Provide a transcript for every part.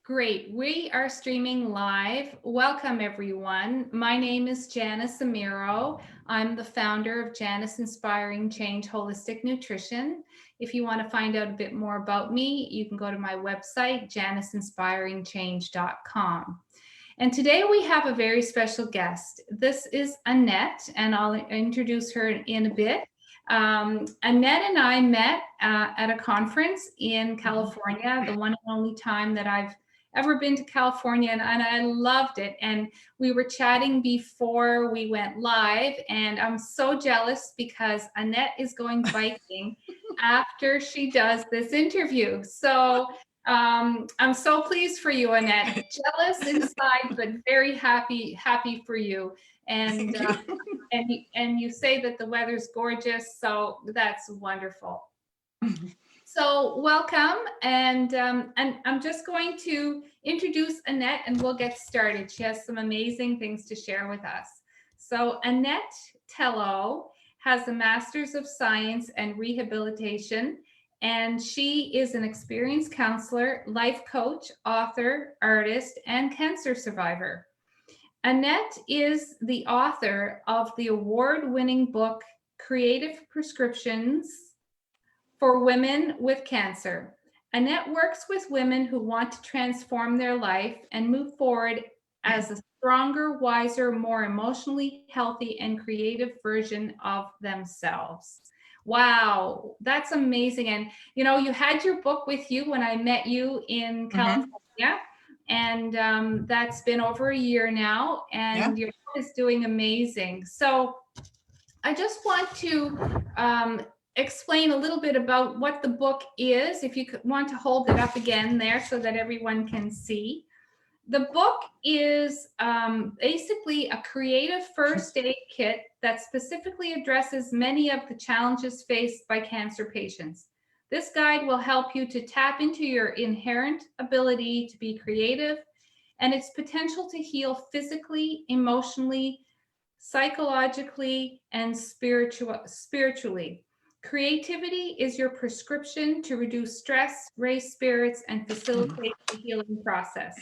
Great. We are streaming live. Welcome, everyone. My name is Janice Amiro. I'm the founder of Janice Inspiring Change Holistic Nutrition. If you want to find out a bit more about me, you can go to my website, janiceinspiringchange.com. And today we have a very special guest. This is Annette, and I'll introduce her in a bit. Annette and I met at a conference in California, the one and only time that I've ever been to California, and I loved it. And we were chatting before we went live, and I'm so jealous because Annette is going biking after she does this interview. So I'm so pleased for you, Annette. Jealous inside, but very happy for you. And and you say that the weather's gorgeous, so that's wonderful. So welcome, and I'm just going to introduce Annette, and we'll get started. She has some amazing things to share with us. So Annette Tello has a Master's of Science and Rehabilitation, and she is an experienced counselor, life coach, author, artist, and cancer survivor. Annette is the author of the award-winning book, Creative Prescriptions for Women with Cancer. Annette works with women who want to transform their life and move forward as a stronger, wiser, more emotionally healthy, and creative version of themselves. Wow, that's amazing. And you know, you had your book with you when I met you in California, and that's been over a year now, and your book is doing amazing. So I just want to explain a little bit about what the book is, if you want to hold it up again there so that everyone can see. The book is basically a creative first aid kit that specifically addresses many of the challenges faced by cancer patients. This guide will help you to tap into your inherent ability to be creative and its potential to heal physically, emotionally, psychologically, and spiritually. Creativity is your prescription to reduce stress, raise spirits, and facilitate the healing process.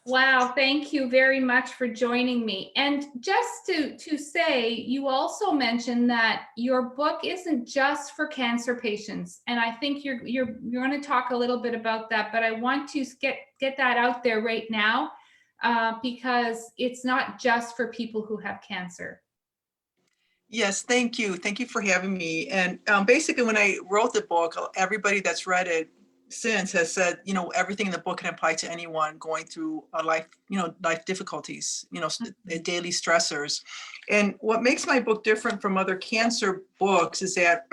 Wow, thank you very much for joining me. And just to say, you also mentioned that your book isn't just for cancer patients, and I think you're going to talk a little bit about that. But I want to get that out there right now because it's not just for people who have cancer. Yes, thank you. Thank you for having me. And basically, when I wrote the book, everybody that's read it since has said, you know, everything in the book can apply to anyone going through a life, life difficulties, daily stressors. And what makes my book different from other cancer books is that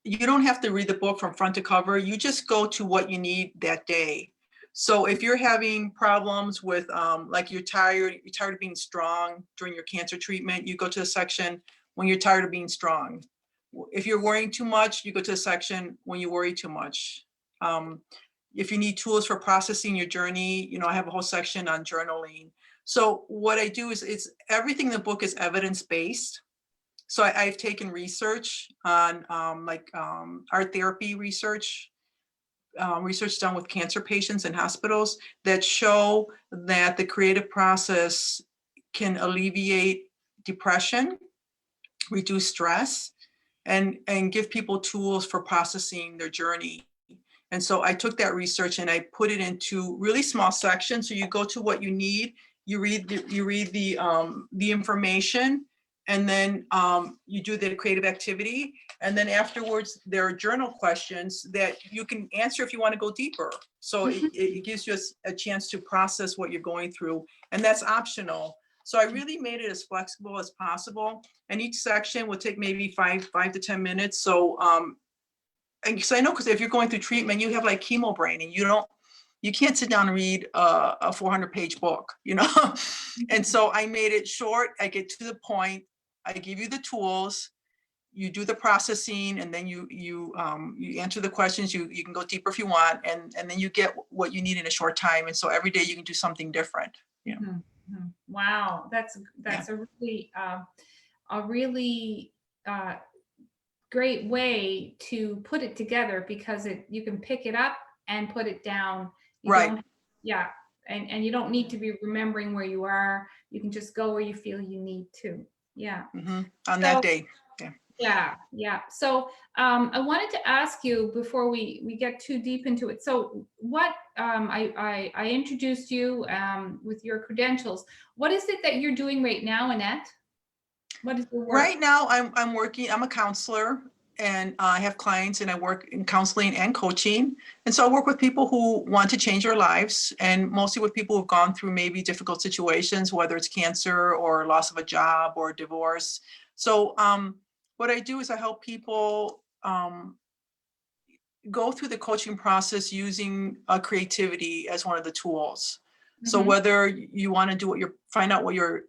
you don't have to read the book from front to cover. You just go to what you need that day. So if you're having problems with, like you're tired of being strong during your cancer treatment, you go to the section when you're tired of being strong. If you're worrying too much, you go to the section when you worry too much. If you need tools for processing your journey, I have a whole section on journaling. So what I do is everything in the book is evidence-based. So I've taken research on art therapy research done with cancer patients in hospitals that show that the creative process can alleviate depression, reduce stress, and give people tools for processing their journey. And so I took that research and I put it into really small sections. So you go to what you need, you read the information, and then you do the creative activity. And then afterwards, there are journal questions that you can answer if you want to go deeper. So it gives you a chance to process what you're going through, and that's optional. So I really made it as flexible as possible. And each section will take maybe 5 to 10 minutes. So, and so I know, because if you're going through treatment, you have like chemo brain, and you can't sit down and read a 400-page book, And so I made it short. I get to the point. I give you the tools. You do the processing, and then you answer the questions. You can go deeper if you want, and then you get what you need in a short time. And so every day you can do something different. Wow, that's a really great way to put it together, because you can pick it up and put it down You Right. don't, yeah. And you don't need to be remembering where you are. You can just go where you feel you need to. Yeah. On that So day. Yeah. yeah, yeah. So I wanted to ask you before we get too deep into it. So what I introduced you with your credentials. What is it that you're doing right now, Annette? What is your work? Right now, I'm working. I'm a counselor, and I have clients, and I work in counseling and coaching. And so I work with people who want to change their lives, and mostly with people who've gone through maybe difficult situations, whether it's cancer or loss of a job or divorce. So what I do is I help people go through the coaching process using creativity as one of the tools. So Mhm. whether you want to do find out what your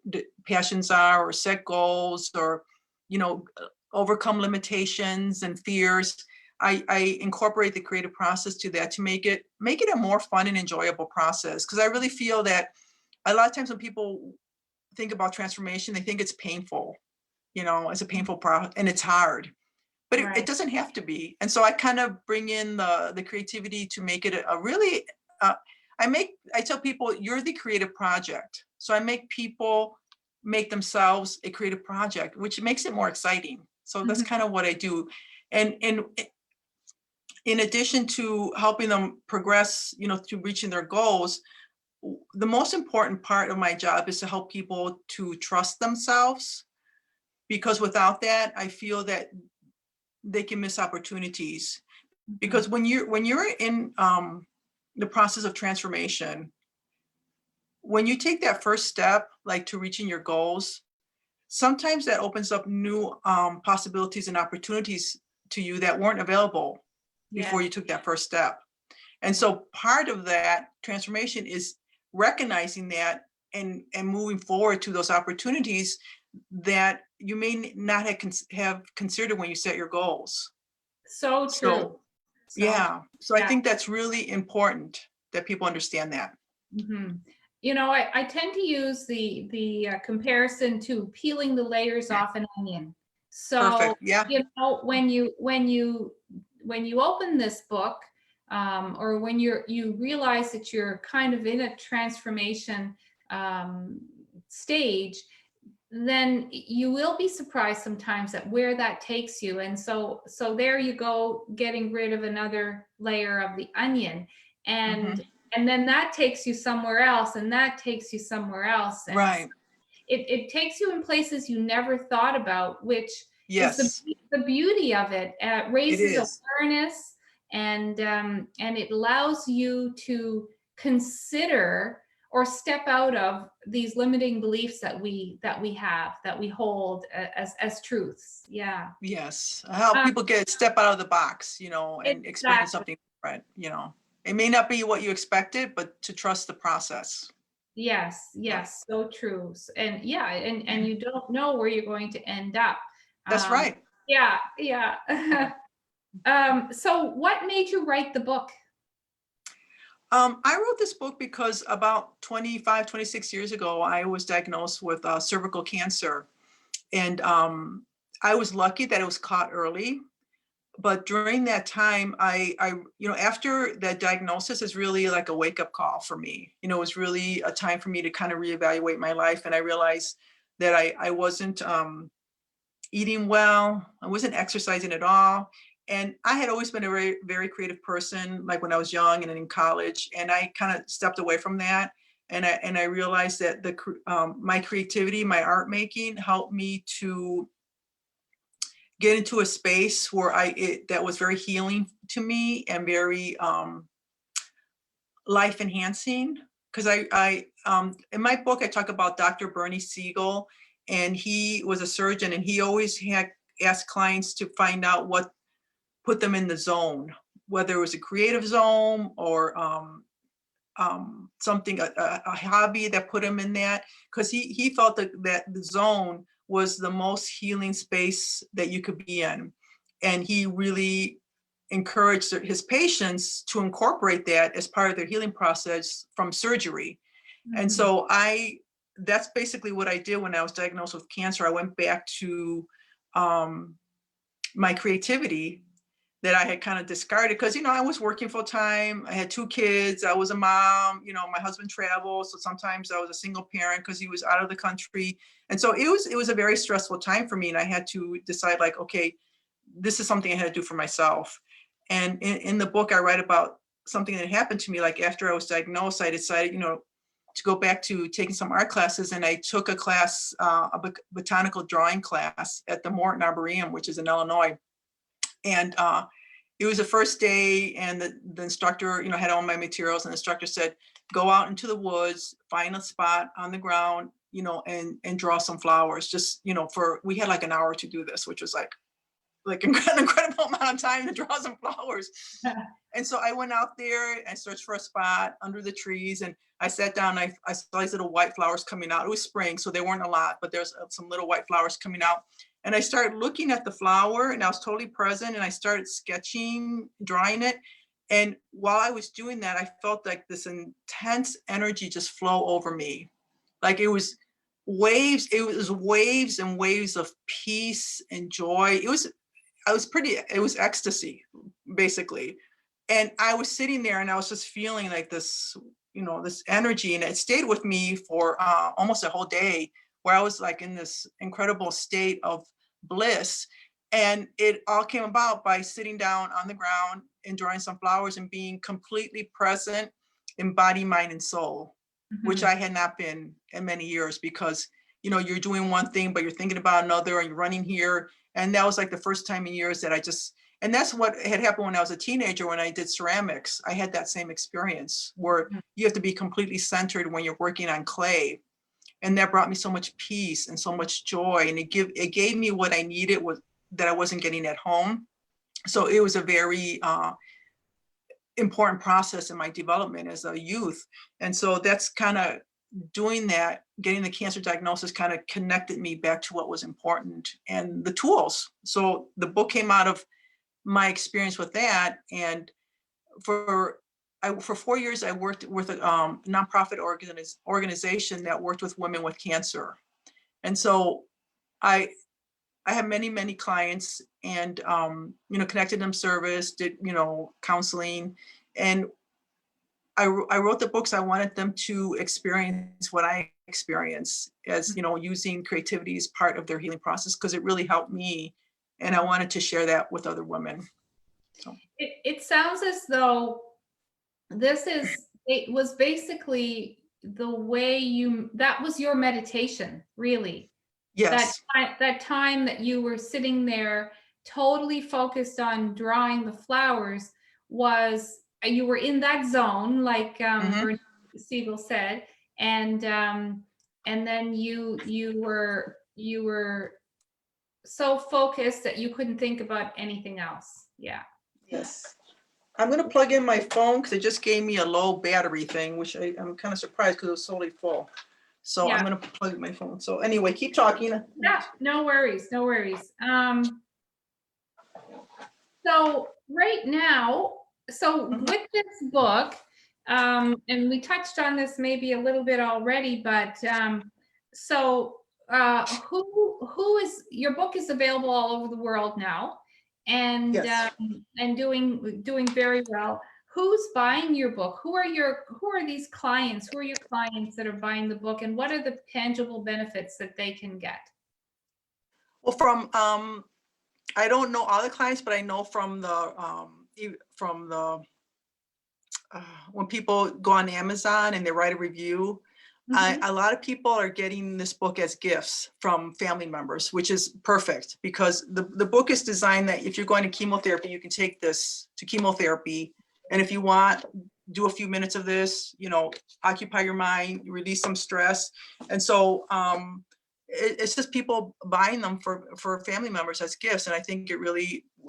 passions are, or set goals, or overcome limitations and fears, I incorporate the creative process to that to make it a more fun and enjoyable process. Because I really feel that a lot of times when people think about transformation, they think it's painful. It's a painful process and it's hard, but it Right. doesn't have to be. And so I kind of bring in the creativity to make it a really, I tell people, you're the creative project. So I make people make themselves a creative project, which makes it more exciting. So that's Mhm. kind of what I do. And in addition to helping them progress, to reaching their goals, the most important part of my job is to help people to trust themselves, because without that, I feel that they can miss opportunities. Mhm. Because when you're in the process of transformation, when you take that first step, like to reaching your goals, sometimes that opens up new possibilities and opportunities to you that weren't available before Yes. you took that first step. And so part of that transformation is recognizing that and moving forward to those opportunities that you may not have considered when you set your goals. So true. So So yeah, so I yeah. think that's really important that people understand that. Mhm. I tend to use the comparison to peeling the layers off an onion. So, Perfect. Yeah. when you open this book, or when you realize that you're kind of in a transformation um, stage, then you will be surprised sometimes at where that takes you. And so there you go, getting rid of another layer of the onion. Hmm. And then that takes you somewhere else, and that takes you somewhere else. And Right. it takes you in places you never thought about, which is the Yes, the beauty of it. It it raises is. awareness, and it allows you to consider or step out of these limiting beliefs that we hold as truths. Yeah. Yes. How Um, people step out of the box, and experience exactly. something different. It may not be what you expected, but to trust the process. Yes, Yeah. yes, so true. And yeah, and you don't know where you're going to end up. That's Um, right. yeah, yeah. Yeah. So what made you write the book? I wrote this book because about 25, 26 years ago, I was diagnosed with cervical cancer. And I was lucky that it was caught early. But during that time, after that diagnosis is really like a wake up call for me. It was really a time for me to kind of reevaluate my life. And I realized that I wasn't eating well. I wasn't exercising at all. And I had always been a very, very creative person, like when I was young and in college. And I kind of stepped away from that. And I realized that my creativity, my art making helped me to get into a space where that was very healing to me and very life enhancing. Because in my book I talk about Dr. Bernie Siegel, and he was a surgeon, and he always had asked clients to find out what put them in the zone, whether it was a creative zone or something, a hobby that put him in that, because he felt that the zone was the most healing space that you could be in. And he really encouraged his patients to incorporate that as part of their healing process from surgery. And Mhm. so that's basically what I did when I was diagnosed with cancer. I went back to my creativity that I had kind of discarded because, I was working full time. I had 2 kids. I was a mom. My husband traveled. So sometimes I was a single parent because he was out of the country. And so it was a very stressful time for me. And I had to decide like, okay, this is something I had to do for myself. And in the book, I write about something that happened to me. Like after I was diagnosed, I decided, to go back to taking some art classes. And I took a class, botanical drawing class at the Morton Arboretum, which is in Illinois. And it was the first day, and the instructor, had all my materials, and the instructor said, go out into the woods, find a spot on the ground, and draw some flowers. Just, we had like an hour to do this, which was like an incredible amount of time to draw some flowers. And so I went out there, I searched for a spot under the trees, and I sat down, I saw these little white flowers coming out. It was spring, so there weren't a lot, but there's some little white flowers coming out. And I started looking at the flower, and I was totally present, and I started sketching, drawing it. And while I was doing that, I felt like this intense energy just flow over me. Like it was waves and waves of peace and joy. It was ecstasy, basically. And I was sitting there and I was just feeling like this, this energy, and it stayed with me for almost a whole day, where I was like in this incredible state of bliss. And it all came about by sitting down on the ground and drawing some flowers and being completely present in body, mind, and soul, which I had not been in many years, because, you're doing one thing, but you're thinking about another, and you're running here. And that was like the first time in years that and that's what had happened when I was a teenager, when I did ceramics. I had that same experience where you have to be completely centered when you're working on clay. And that brought me so much peace and so much joy. And it gave me what I needed, that I wasn't getting at home. So it was a very important process in my development as a youth. And so that's kind of doing that, getting the cancer diagnosis kind of connected me back to what was important and the tools. So the book came out of my experience with that. And for 4 years, I worked with a nonprofit organization that worked with women with cancer. And so I have many, many clients, and, connected them service, did, counseling. And I wrote the books. I wanted them to experience what I experience as, using creativity as part of their healing process, because it really helped me. And I wanted to share that with other women. So. It sounds as though it was basically the way that was your meditation, really. Yes. That time that you were sitting there totally focused on drawing the flowers, you were in that zone, like Bernard Siegel said, and then you were so focused that you couldn't think about anything else. Yeah. Yes. I'm going to plug in my phone because it just gave me a low battery thing, which I'm kind of surprised because it was totally full. So yeah. I'm going to plug in my phone. So anyway, keep talking. Yeah, no worries. No worries. So right now, with this book, and we touched on this maybe a little bit already, but who is, your book is available all over the world now, and yes. And doing very well. Who's buying your book? Who are these clients? Who are your clients that are buying the book, and what are the tangible benefits that they can get? Well, from I don't know all the clients, but I know from the when people go on Amazon and they write a review, a lot of people are getting this book as gifts from family members, which is perfect, because the book is designed that if you're going to chemotherapy, you can take this to chemotherapy. And if you want, do a few minutes of this, occupy your mind, release some stress. And so it's just people buying them for family members as gifts. And I think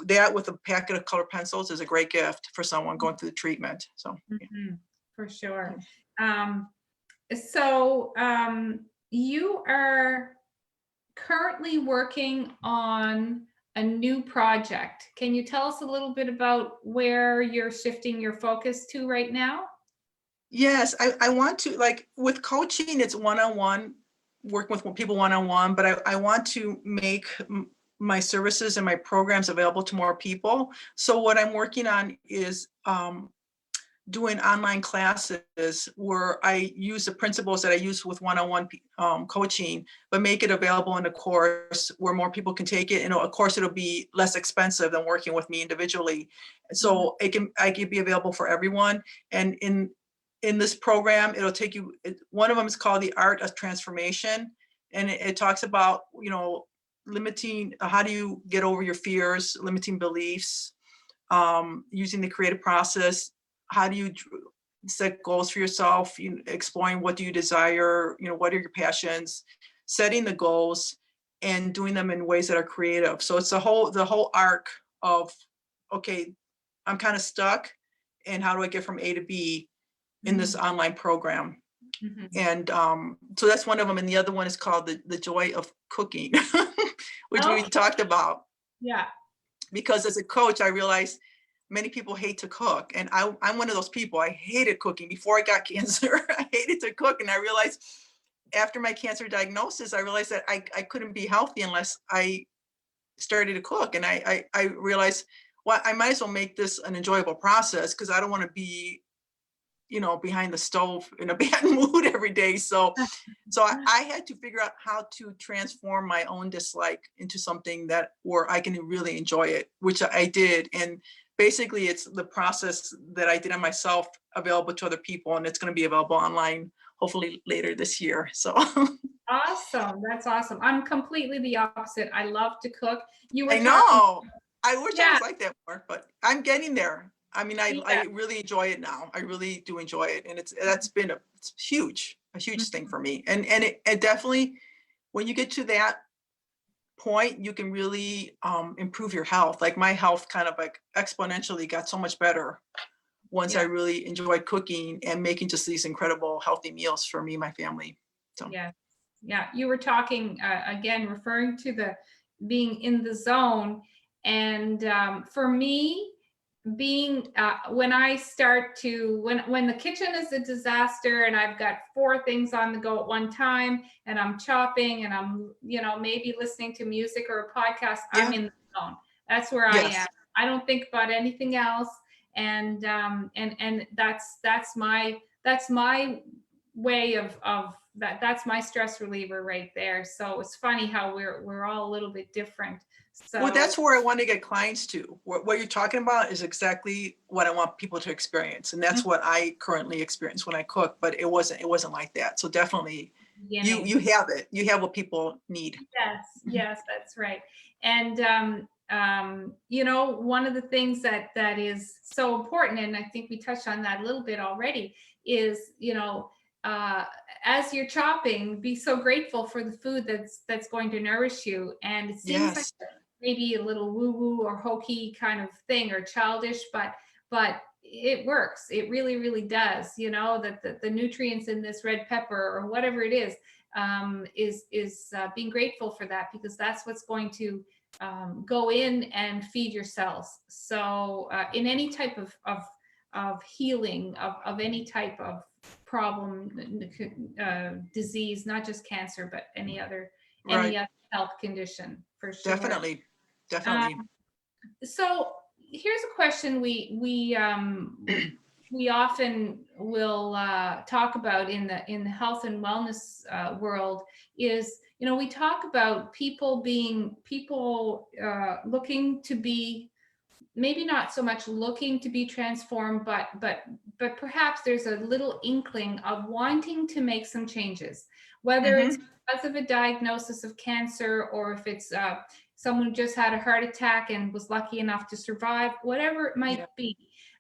that with a packet of colored pencils is a great gift for someone going through the treatment. So for sure. You are currently working on a new project. Can you tell us a little bit about where you're shifting your focus to right now? Yes, I want to, like with coaching, it's one-on-one, working with people one-on-one, but I want to make my services and my programs available to more people. So what I'm working on is doing online classes where I use the principles that I use with one-on-one coaching, but make it available in a course where more people can take it. And of course, it'll be less expensive than working with me individually. So I can be available for everyone. And in this program, it'll take you, one of them is called The Art of Transformation. And it talks about, limiting, how do you get over your fears, limiting beliefs, using the creative process. How do you set goals for yourself, exploring what do you desire, what are your passions, setting the goals and doing them in ways that are creative. So it's the whole arc of, okay, I'm kind of stuck, and how do I get from A to B in this online program? And so that's one of them. And the other one is called the joy of cooking, which we talked about. Yeah. Because as a coach, I realized many people hate to cook. And I'm one of those people. I hated cooking before I got cancer. I hated to cook. And I realized after my cancer diagnosis, I realized that I couldn't be healthy unless I started to cook. And I realized, well, I might as well make this an enjoyable process, because I don't want to be, behind the stove in a bad mood every day. So I had to figure out how to transform my own dislike into something where I can really enjoy it, which I did. And basically it's the process that I did on myself available to other people, and it's going to be available online hopefully later this year. So Awesome. That's awesome. I'm completely the opposite. I love to cook. You were I talking. know. I wish I Yeah. was like that more, but I'm getting there. I mean, Yeah. I really enjoy it now. I really do enjoy it. And that's been a huge thing for me. And it definitely, when you get to that point, you can really improve your health. Like my health kind of like exponentially got so much better once I really enjoyed cooking and making just these incredible healthy meals for me and my family. So Yeah. Yeah. You were talking again, referring to the being in the zone. And for me, being when I start to when the kitchen is a disaster and I've got 4 things on the go at one time, and I'm chopping and I'm maybe listening to music or a podcast, I'm in the zone. That's where I am. I don't think about anything else. And that's my way of that's my stress reliever right there. So it's funny how we're all a little bit different. So well, that's where I want to get clients to. What you're talking about is exactly what I want people to experience, and that's what I currently experience when I cook. But it wasn't like that. So definitely, you have it. You have what people need. Yes, that's right. And one of the things that is so important, and I think we touched on that a little bit already, is as you're chopping, be so grateful for the food that's going to nourish you. And it seems like maybe a little woo-woo or hokey kind of thing, or childish, but it works. It really, really does. That the nutrients in this red pepper or whatever it is being grateful for that, because that's what's going to go in and feed your cells. So in any type of healing of any type of problem, disease, not just cancer, but any other health condition, for sure. Definitely. So here's a question we often will talk about in the health and wellness world is, we talk about people looking to be, maybe not so much looking to be transformed, but perhaps there's a little inkling of wanting to make some changes, whether it's because of a diagnosis of cancer, or if it's someone who just had a heart attack and was lucky enough to survive, whatever it might be.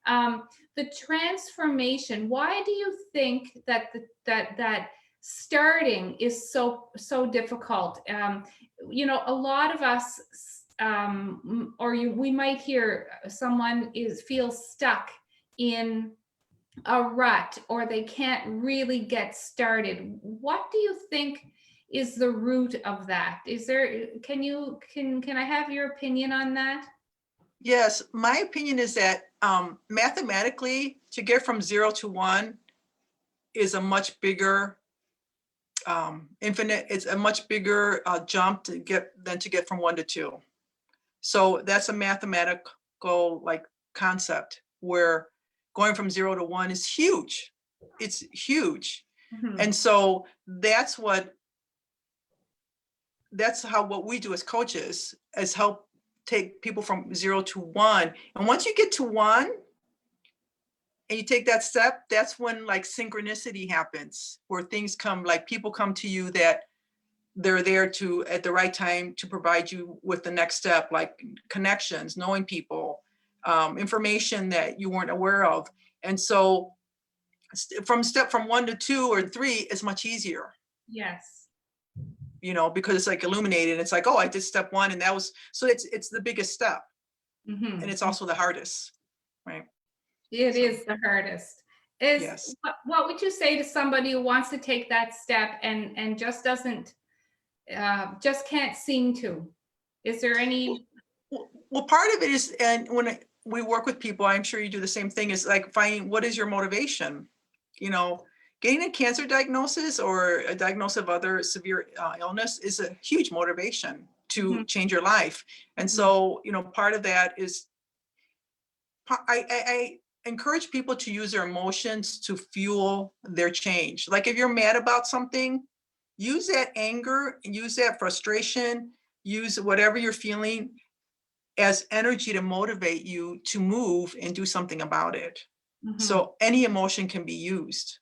The transformation, why do you think that that starting is so difficult? A lot of us, we might hear someone feels stuck in a rut, or they can't really get started. What do you think is the root of that? Can I have your opinion on that? Yes, my opinion is that mathematically, to get from 0 to 1 is a much bigger infinite. It's a much bigger jump to get from 1 to 2. So that's a mathematical like concept where going from 0 to 1 is huge. It's huge. Mhm. And so that's how what we do as coaches is help take people from 0 to 1. And once you get to 1 and you take that step, that's when like synchronicity happens, where things come, like people come to you that they're there to at the right time to provide you with the next step, like connections, knowing people, information that you weren't aware of. And so from 1 to 2 or 3 is much easier, Yes. because it's like illuminated. It's like, oh, I did step 1 and that was, so it's the biggest step. Mhm. And it's also the hardest, right? It So, is the hardest. Is yes. what would you say to somebody who wants to take that step and just doesn't just can't seem to? Is there any? Well, part of it is, and we work with people, I'm sure you do the same thing, is like finding what is your motivation. Getting a cancer diagnosis or a diagnosis of other severe illness is a huge motivation to Mhm. change your life. And Mhm. so, part of that is, I encourage people to use their emotions to fuel their change. Like if you're mad about something, use that anger, use that frustration, use whatever you're feeling as energy to motivate you to move and do something about it. Mhm. So any emotion can be used.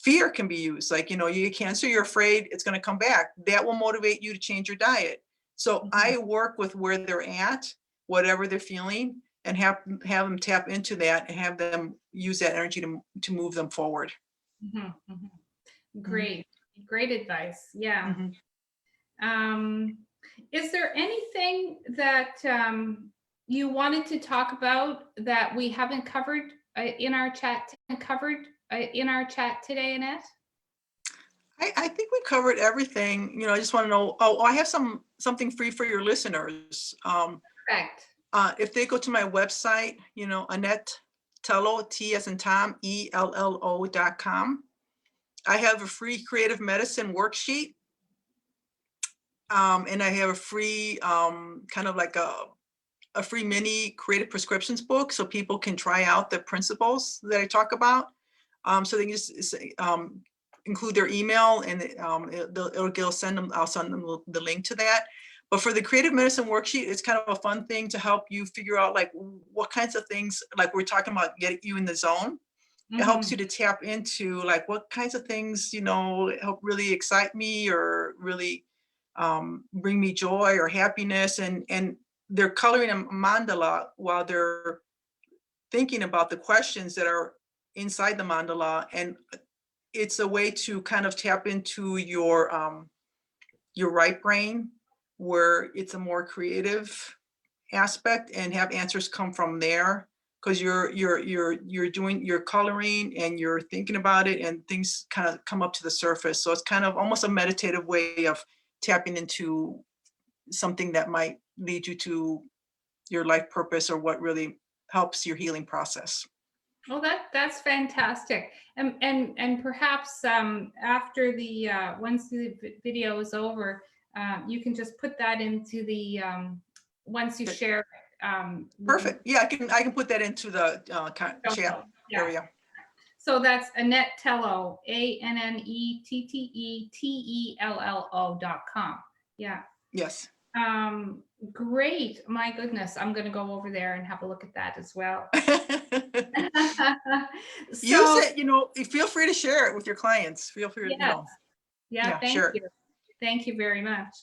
Fear can be used. Like, you get cancer, you're afraid it's going to come back. That will motivate you to change your diet. So Mhm. I work with where they're at, whatever they're feeling, and have them tap into that and have them use that energy to move them forward. Mhm. Mhm. Mhm. Great. Great advice. Yeah. Mhm. Um, is there anything that you wanted to talk about that we haven't covered in our chat? In our chat today, Annette? I think we covered everything. I just want to know. Oh, I have something free for your listeners. Correct. If they go to my website, Annette Tello, T as in Tom, ELLO.com. I have a free creative medicine worksheet. And I have a free kind of like a free mini creative prescriptions book so people can try out the principles that I talk about. So they can just include their email and it'll send them, I'll send them the link to that. But for the creative medicine worksheet, it's kind of a fun thing to help you figure out like what kinds of things, like we're talking about, get you in the zone. It helps you to tap into like what kinds of things, help really excite me or really bring me joy or happiness. And they're coloring a mandala while they're thinking about the questions that are inside the mandala. And it's a way to kind of tap into your right brain, where it's a more creative aspect and have answers come from there, because you're coloring and you're thinking about it and things kind of come up to the surface. So it's kind of almost a meditative way of tapping into something that might lead you to your life purpose or what really helps your healing process. Well, that's fantastic. And perhaps after the once the video is over, you can just put that into the once you share with the Perfect. Yeah, I can put that into the chat social. Yeah. area. So that's Annette Tello, ANNETTETTELLO.com. Yeah. Yes. Great. My goodness. I'm going to go over there and have a look at that as well. Use So, it, feel free to share it with your clients. Feel free, yes. Yeah, thank share it. you. Thank you very much.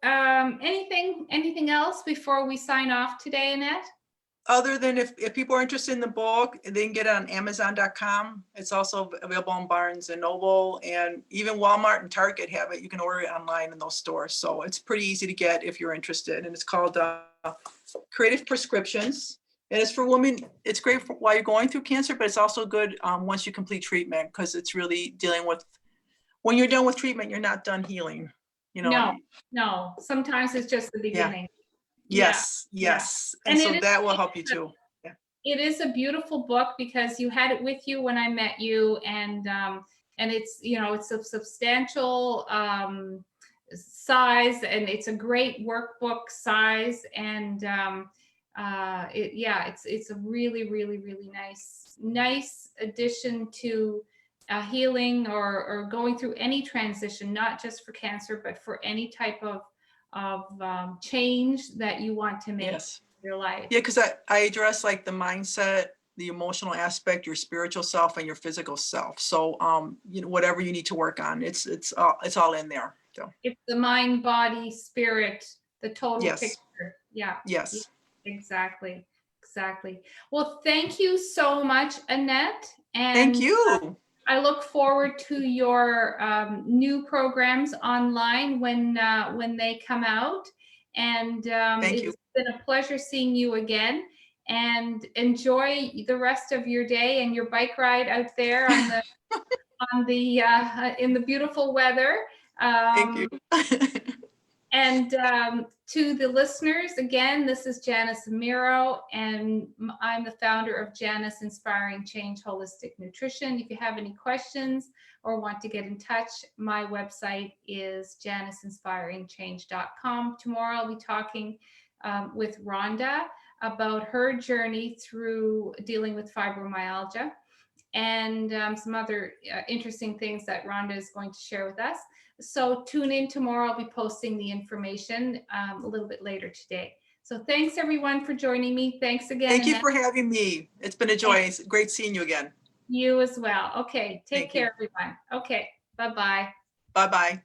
Anything else before we sign off today, Annette? Other than if people are interested in the book, they can get it on Amazon.com. It's also available on Barnes and Noble, and even Walmart and Target have it. You can order it online in those stores. So it's pretty easy to get if you're interested. And it's called Creative Prescriptions. And it's for women. It's great while you're going through cancer, but it's also good once you complete treatment, because it's really dealing with, when you're done with treatment, you're not done healing. No, no. Sometimes it's just the Yeah. beginning. Yeah, Yes. yeah. Yes. And And so it is that will help you too. Yeah. it is a beautiful book because you had it with you when I met you, and it's, you know, it's a substantial size, and it's a great workbook size, and it's a really, really, really nice addition to healing, or going through any transition, not just for cancer, but for any type of change that you want to make Yes. in your life. Yeah, because I address like the mindset, the emotional aspect, your spiritual self, and your physical self. So you know, whatever you need to work on, it's all in there. So It's the mind, body, spirit, the total yes, picture. Yeah, yeah, yes. exactly. Exactly. Well, thank you so much, Annette. Thank And you. I look forward to your new programs online when they come out. And Thank you. it's been a pleasure seeing you again. And enjoy the rest of your day and your bike ride out there on the in the beautiful weather. Thank you. Um, and to the listeners, again, this is Janice Amiro, and I'm the founder of Janice Inspiring Change Holistic Nutrition. If you have any questions or want to get in touch, my website is janicinspiringchange.com. Tomorrow I'll be talking with Rhonda about her journey through dealing with fibromyalgia, and some other interesting things that Rhonda is going to share with us. So tune in tomorrow. I'll be posting the information a little bit later today. So thanks everyone for joining me. Thanks again, Thank you Annette. for having me. It's been a joy. Thank It's great seeing you again. you as well. Okay, take Thank you. care, everyone. Okay, bye-bye. Bye-bye.